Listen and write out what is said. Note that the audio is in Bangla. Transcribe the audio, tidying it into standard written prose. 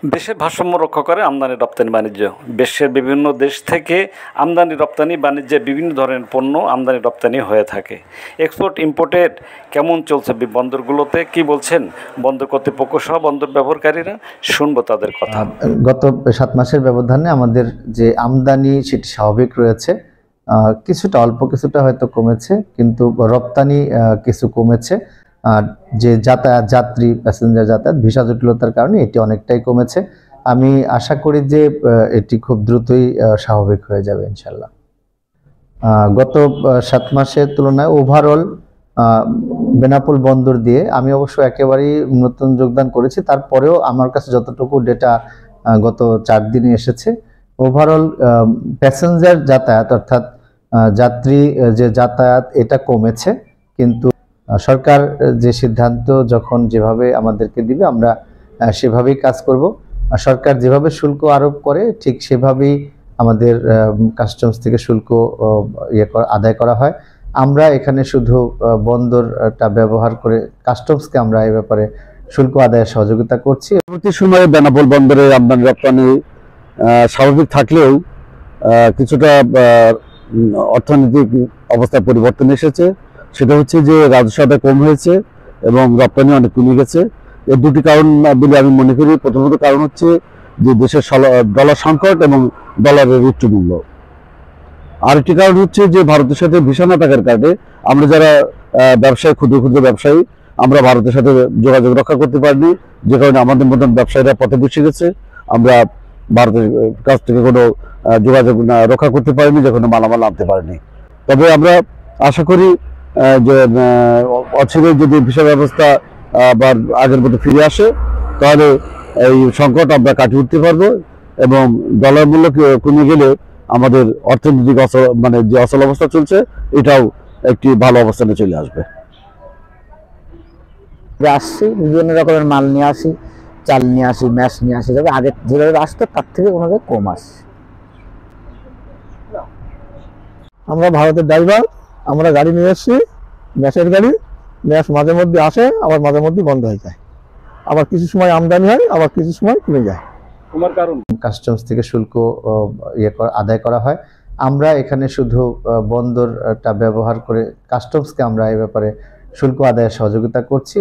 দেশের ভারসাম্য রক্ষা করে আমদানি রপ্তানি বাণিজ্য। বিশ্বের বিভিন্ন দেশ থেকে আমদানি রপ্তানি বাণিজ্যে বিভিন্ন ধরনের পণ্য আমদানি রপ্তানি হয়ে থাকে। এক্সপোর্ট ইম্পোর্টের কেমন চলছে বন্দরগুলোতে, কি বলছেন বন্দর কর্তৃপক্ষ সহ বন্দর ব্যবহারকারীরা, শুনবো তাদের কথা। গত 7 মাসের ব্যবধানে আমাদের যে আমদানি সেটি স্বাভাবিক রয়েছে, কিছুটা অল্প কিছুটা হয়তো কমেছে, কিন্তু রপ্তানি কিছু কমেছে। আর যে যাত্রী প্যাসেঞ্জার যাতায়াত ভিসা জটিলতার কারণে এটি অনেকটাই কমেছে। আমি আশা করি যে এটি খুব দ্রুতই স্বাভাবিক হয়ে যাবে ইনশাল্লাহ। গত 7 মাসের তুলনায় ওভারঅল বেনাপোল বন্দর দিয়ে আমি অবশ্য একেবারেই নতুন যোগদান করেছি, তারপরেও আমার কাছে যতটুকু ডেটা গত 4 দিনে এসেছে, ওভারঅল প্যাসেঞ্জার যাতায়াত অর্থাৎ যাত্রী যে যাতায়াত এটা কমেছে। কিন্তু সরকার যে সিদ্ধান্ত যখন যেভাবে আমাদেরকে দিবে আমরা সেভাবেই কাজ করব। সরকার যেভাবে শুল্ক আরোপ করে ঠিক সেভাবেই আমাদের কাস্টমস থেকে শুল্ক আদায় করা হয়। আমরা এখানে শুধু বন্দরটা ব্যবহার করে কাস্টমসকে আমরা এই ব্যাপারে শুল্ক আদায়ের সহযোগিতা করছি। পরবর্তী সময়ে বেনাপোল বন্দরে আমদানি রপ্তানি স্বাভাবিক থাকলেও কিছুটা অর্থনৈতিক অবস্থার পরিবর্তন এসেছে। সেটা হচ্ছে যে রাজস্ব আদায় কম হয়েছে এবং রপ্তানি অনেক কমে গেছে। এর দুটি কারণ বলে আমি মনে করি। প্রথমত কারণ হচ্ছে যে দেশের ডলার সংকট এবং ডলারের উচ্চ মূল্য। আরেকটি কারণ হচ্ছে যে ভারতের সাথে ভিসা না থাকার কারণে আমরা যারা ব্যবসায়ী, ক্ষুদ্র ক্ষুদ্র ব্যবসায়ী, আমরা ভারতের সাথে যোগাযোগ রক্ষা করতে পারিনি, যে কারণে আমাদের মতন ব্যবসায়ীরা পথে বসে গেছে। আমরা ভারতের কাছ থেকে কোনো যোগাযোগ রক্ষা করতে পারিনি, যে কোনো মালামাল আনতে পারিনি। তবে আমরা আশা করি যে অচিরেই যদি ভিসা ব্যবস্থা আবার আগের মতো ফিরে আসে, তাহলে এই সংকট আমরা কাটিয়ে উঠতে পারবো এবং ডলার মূল্য কমে গেলে আমাদের অর্থনৈতিক যে অচল অবস্থা চলছে এটাও একটি ভালো অবস্থানে চলে আসবে। আসছি বিভিন্ন রকমের মাল নিয়ে আসি, চাল নিয়ে আসি, ম্যাশ নিয়ে আসি, তবে আগে যেভাবে আসতো তার থেকে ওনাদের কম আসে। আমরা ভারতের ড্রাইভার, আমরা গাড়ি নিয়ে এসেছি, ম্যাশের গাড়ি। ম্যাশ মাঝে মধ্যে আসে, আবার মাঝে মধ্যে বন্ধ হয়ে যায়, আবার কিছু সময় আমদানি হয়, আবার কিছু সময় কমে যায়। কাস্টমস থেকে শুল্ক আদায় করা হয়। আমরা এখানে শুধু বন্দরটা ব্যবহার করে কাস্টমসকে আমরা এই ব্যাপারে শুল্ক আদায়ের সহযোগিতা করছি।